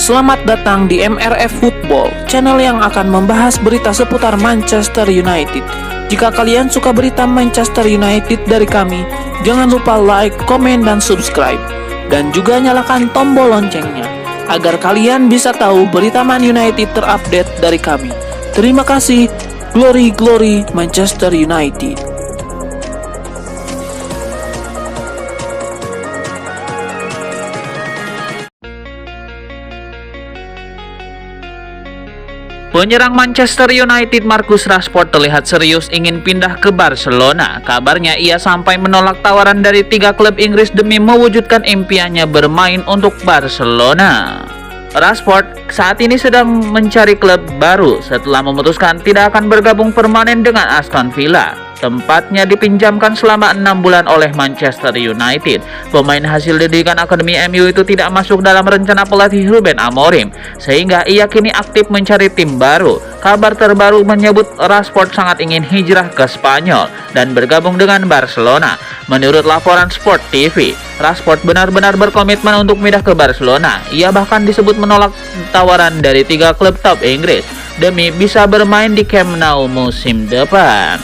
Selamat datang di MRF Football, channel yang akan membahas berita seputar Manchester United. Jika kalian suka berita Manchester United dari kami, jangan lupa like, komen, dan subscribe. Dan juga nyalakan tombol loncengnya, agar kalian bisa tahu berita Man United terupdate dari kami. Terima kasih, Glory Glory Manchester United. Penyerang Manchester United Marcus Rashford terlihat serius ingin pindah ke Barcelona. Kabarnya ia sampai menolak tawaran dari 3 klub Inggris demi mewujudkan impiannya bermain untuk Barcelona. Rashford saat ini sedang mencari klub baru setelah memutuskan tidak akan bergabung permanen dengan Aston Villa. Tempatnya dipinjamkan selama 6 bulan oleh Manchester United. Pemain hasil didikan Akademi MU itu tidak masuk dalam rencana pelatih Ruben Amorim, sehingga ia kini aktif mencari tim baru. Kabar terbaru menyebut Rashford sangat ingin hijrah ke Spanyol dan bergabung dengan Barcelona. Menurut laporan Sport TV, Rashford benar-benar berkomitmen untuk pindah ke Barcelona. Ia bahkan disebut menolak tawaran dari 3 klub top Inggris demi bisa bermain di Camp Nou musim depan.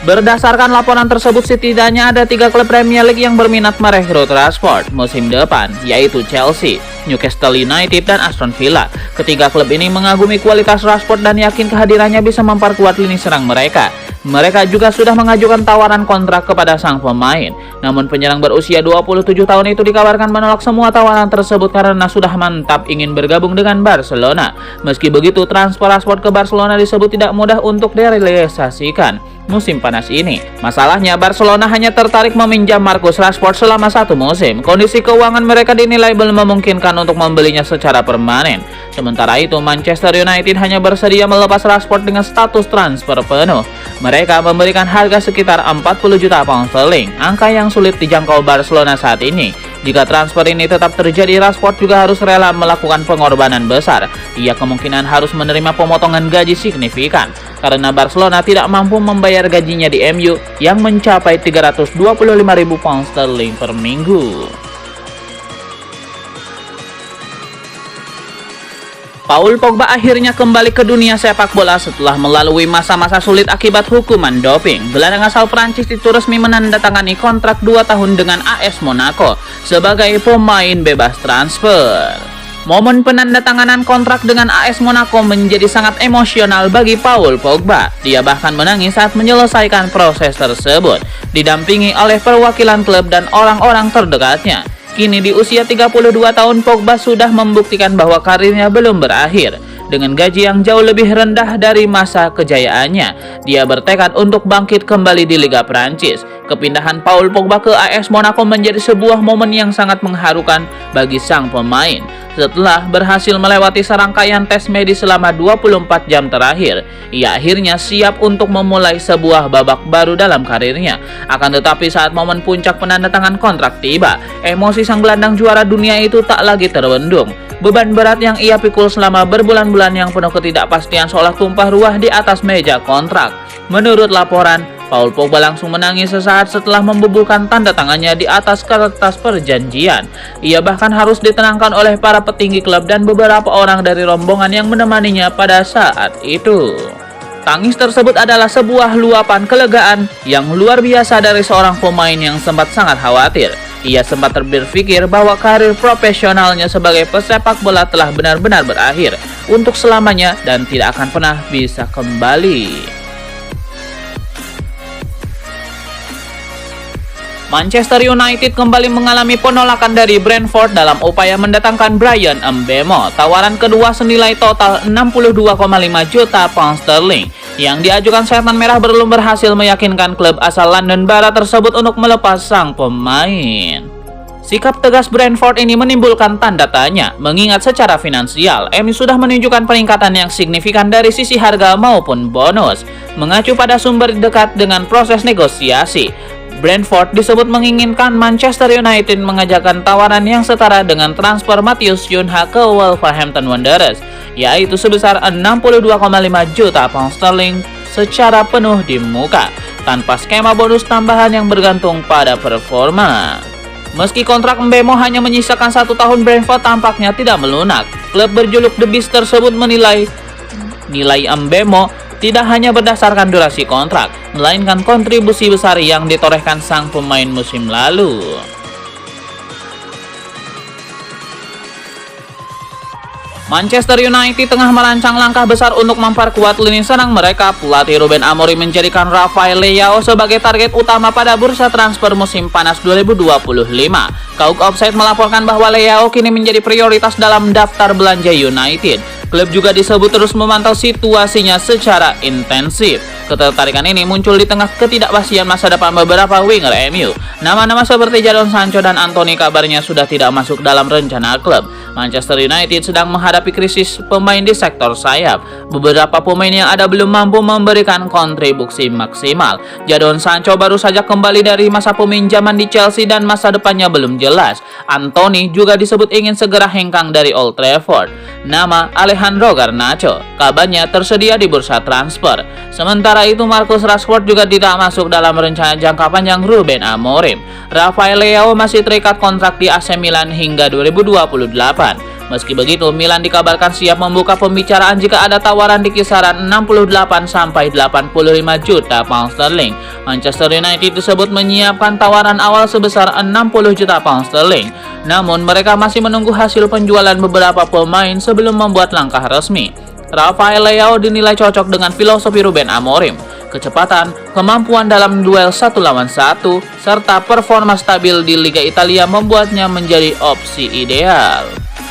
Berdasarkan laporan tersebut, setidaknya ada 3 klub Premier League yang berminat merekrut Rashford musim depan, yaitu Chelsea, Newcastle United, dan Aston Villa. Ketiga klub ini mengagumi kualitas Rashford dan yakin kehadirannya bisa memperkuat lini serang mereka. Mereka juga sudah mengajukan tawaran kontrak kepada sang pemain. Namun penyerang berusia 27 tahun itu dikabarkan menolak semua tawaran tersebut karena sudah mantap ingin bergabung dengan Barcelona. Meski begitu, transfer Rashford ke Barcelona disebut tidak mudah untuk direalisasikan musim panas ini. Masalahnya, Barcelona hanya tertarik meminjam Marcus Rashford selama 1 musim. Kondisi keuangan mereka dinilai belum memungkinkan untuk membelinya secara permanen. Sementara itu, Manchester United hanya bersedia melepas Rashford dengan status transfer penuh. Mereka memberikan harga sekitar 40 juta pound sterling, angka yang sulit dijangkau Barcelona saat ini. Jika transfer ini tetap terjadi, Rashford juga harus rela melakukan pengorbanan besar. Ia kemungkinan harus menerima pemotongan gaji signifikan karena Barcelona tidak mampu membayar gajinya di MU yang mencapai 325.000 pound sterling per minggu. Paul Pogba akhirnya kembali ke dunia sepak bola setelah melalui masa-masa sulit akibat hukuman doping. Gelandang asal Prancis itu resmi menandatangani kontrak 2 tahun dengan AS Monaco sebagai pemain bebas transfer. Momen penandatanganan kontrak dengan AS Monaco menjadi sangat emosional bagi Paul Pogba. Dia bahkan menangis saat menyelesaikan proses tersebut, didampingi oleh perwakilan klub dan orang-orang terdekatnya. Kini di usia 32 tahun, Pogba sudah membuktikan bahwa karirnya belum berakhir. Dengan gaji yang jauh lebih rendah dari masa kejayaannya, dia bertekad untuk bangkit kembali di Liga Prancis. Kepindahan Paul Pogba ke AS Monaco menjadi sebuah momen yang sangat mengharukan bagi sang pemain. Setelah berhasil melewati serangkaian tes medis selama 24 jam terakhir, ia akhirnya siap untuk memulai sebuah babak baru dalam karirnya. Akan tetapi saat momen puncak penandatangan kontrak tiba, emosi sang gelandang juara dunia itu tak lagi terbendung. Beban berat yang ia pikul selama berbulan-bulan yang penuh ketidakpastian seolah tumpah ruah di atas meja kontrak. Menurut laporan, Paul Pogba langsung menangis sesaat setelah membubuhkan tanda tangannya di atas kertas perjanjian. Ia bahkan harus ditenangkan oleh para petinggi klub dan beberapa orang dari rombongan yang menemaninya pada saat itu. Tangis tersebut adalah sebuah luapan kelegaan yang luar biasa dari seorang pemain yang sempat sangat khawatir. Ia sempat berpikir bahwa karir profesionalnya sebagai pesepak bola telah benar-benar berakhir untuk selamanya dan tidak akan pernah bisa kembali. Manchester United kembali mengalami penolakan dari Brentford dalam upaya mendatangkan Bryan Mbeumo. Tawaran kedua senilai total 62,5 juta pound sterling yang diajukan Setan Merah belum berhasil meyakinkan klub asal London Barat tersebut untuk melepas sang pemain. Sikap tegas Brentford ini menimbulkan tanda tanya, mengingat secara finansial, MU sudah menunjukkan peningkatan yang signifikan dari sisi harga maupun bonus. Mengacu pada sumber dekat dengan proses negosiasi, Brentford disebut menginginkan Manchester United mengajukan tawaran yang setara dengan transfer Matheus Cunha ke Wolverhampton Wanderers, yaitu sebesar 62,5 juta pound sterling secara penuh di muka, tanpa skema bonus tambahan yang bergantung pada performa. Meski kontrak Mbemo hanya menyisakan 1 tahun, Brentford tampaknya tidak melunak. Klub berjuluk The Beast tersebut menilai nilai Mbemo tidak hanya berdasarkan durasi kontrak, melainkan kontribusi besar yang ditorehkan sang pemain musim lalu. Manchester United tengah merancang langkah besar untuk memperkuat lini serang mereka. Pelatih Ruben Amorim menjadikan Rafael Leao sebagai target utama pada bursa transfer musim panas 2025. Kauk Offside melaporkan bahwa Leao kini menjadi prioritas dalam daftar belanja United. Klub juga disebut terus memantau situasinya secara intensif. Ketertarikan ini muncul di tengah ketidakpastian masa depan beberapa winger MU. Nama-nama seperti Jadon Sancho dan Anthony kabarnya sudah tidak masuk dalam rencana klub. Manchester United sedang menghadapi krisis pemain di sektor sayap. Beberapa pemain yang ada belum mampu memberikan kontribusi maksimal. Jadon Sancho baru saja kembali dari masa peminjaman di Chelsea dan masa depannya belum jelas. Anthony juga disebut ingin segera hengkang dari Old Trafford. Nama Alejandro Garnacho kabarnya tersedia di bursa transfer. Sementara itu Marcus Rashford juga tidak masuk dalam rencana jangka panjang Ruben Amorim. Rafael Leao masih terikat kontrak di AC Milan hingga 2028. Meski begitu, Milan dikabarkan siap membuka pembicaraan jika ada tawaran di kisaran 68 sampai 85 juta pound sterling. Manchester United disebut menyiapkan tawaran awal sebesar 60 juta pound sterling. Namun, mereka masih menunggu hasil penjualan beberapa pemain sebelum membuat langkah resmi. Rafael Leao dinilai cocok dengan filosofi Ruben Amorim. Kecepatan, kemampuan dalam duel 1 lawan 1, serta performa stabil di Liga Italia membuatnya menjadi opsi ideal.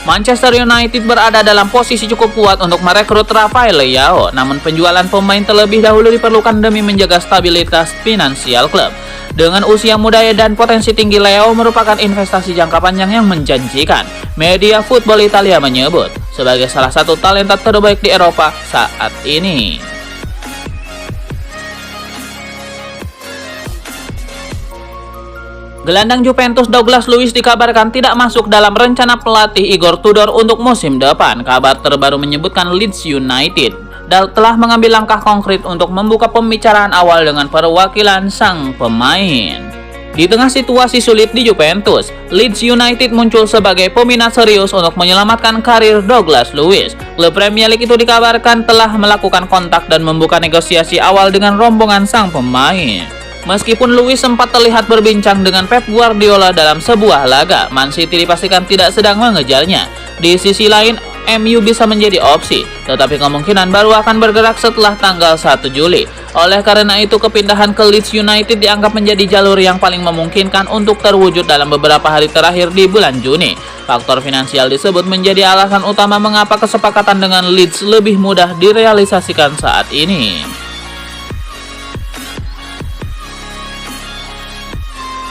Manchester United berada dalam posisi cukup kuat untuk merekrut Rafael Leao, namun penjualan pemain terlebih dahulu diperlukan demi menjaga stabilitas finansial klub. Dengan usia muda dan potensi tinggi, Leao merupakan investasi jangka panjang yang menjanjikan. Media Football Italia menyebut sebagai salah satu talenta terbaik di Eropa saat ini. Gelandang Juventus Douglas Luiz dikabarkan tidak masuk dalam rencana pelatih Igor Tudor untuk musim depan. Kabar terbaru menyebutkan Leeds United telah mengambil langkah konkret untuk membuka pembicaraan awal dengan perwakilan sang pemain. Di tengah situasi sulit di Juventus, Leeds United muncul sebagai peminat serius untuk menyelamatkan karir Douglas Luiz. Klub Premier League itu dikabarkan telah melakukan kontak dan membuka negosiasi awal dengan rombongan sang pemain. Meskipun Luiz sempat terlihat berbincang dengan Pep Guardiola dalam sebuah laga, Man City dipastikan tidak sedang mengejarnya. Di sisi lain, MU bisa menjadi opsi, tetapi kemungkinan baru akan bergerak setelah tanggal 1 Juli. Oleh karena itu, kepindahan ke Leeds United dianggap menjadi jalur yang paling memungkinkan untuk terwujud dalam beberapa hari terakhir di bulan Juni. Faktor finansial disebut menjadi alasan utama mengapa kesepakatan dengan Leeds lebih mudah direalisasikan saat ini.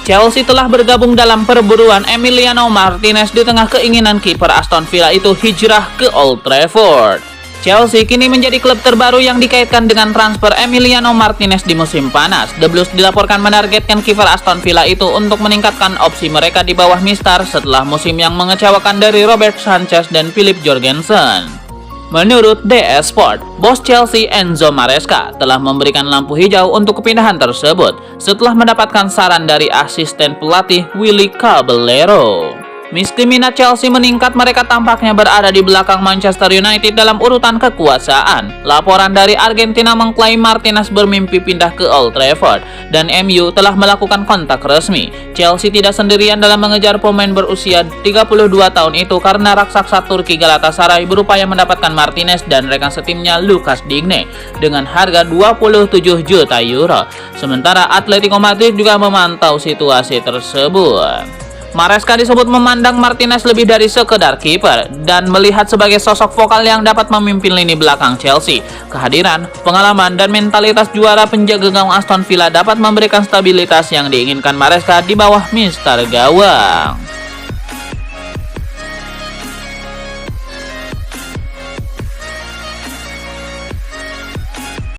Chelsea telah bergabung dalam perburuan Emiliano Martinez di tengah keinginan kiper Aston Villa itu hijrah ke Old Trafford. Chelsea kini menjadi klub terbaru yang dikaitkan dengan transfer Emiliano Martinez di musim panas. The Blues dilaporkan menargetkan kiper Aston Villa itu untuk meningkatkan opsi mereka di bawah Mistar setelah musim yang mengecewakan dari Robert Sanchez dan Philip Jorgensen. Menurut DS Sport, bos Chelsea Enzo Maresca telah memberikan lampu hijau untuk kepindahan tersebut setelah mendapatkan saran dari asisten pelatih Willy Caballero. Meski minat Chelsea meningkat, mereka tampaknya berada di belakang Manchester United dalam urutan kekuasaan. Laporan dari Argentina mengklaim Martinez bermimpi pindah ke Old Trafford dan MU telah melakukan kontak resmi. Chelsea tidak sendirian dalam mengejar pemain berusia 32 tahun itu karena raksasa Turki Galatasaray berupaya mendapatkan Martinez dan rekan setimnya Lucas Digne dengan harga 27 juta euro. Sementara Atletico Madrid juga memantau situasi tersebut. Maresca disebut memandang Martinez lebih dari sekedar kiper dan melihat sebagai sosok vokal yang dapat memimpin lini belakang Chelsea. Kehadiran, pengalaman, dan mentalitas juara penjaga gawang Aston Villa dapat memberikan stabilitas yang diinginkan Maresca di bawah Mister Gawang.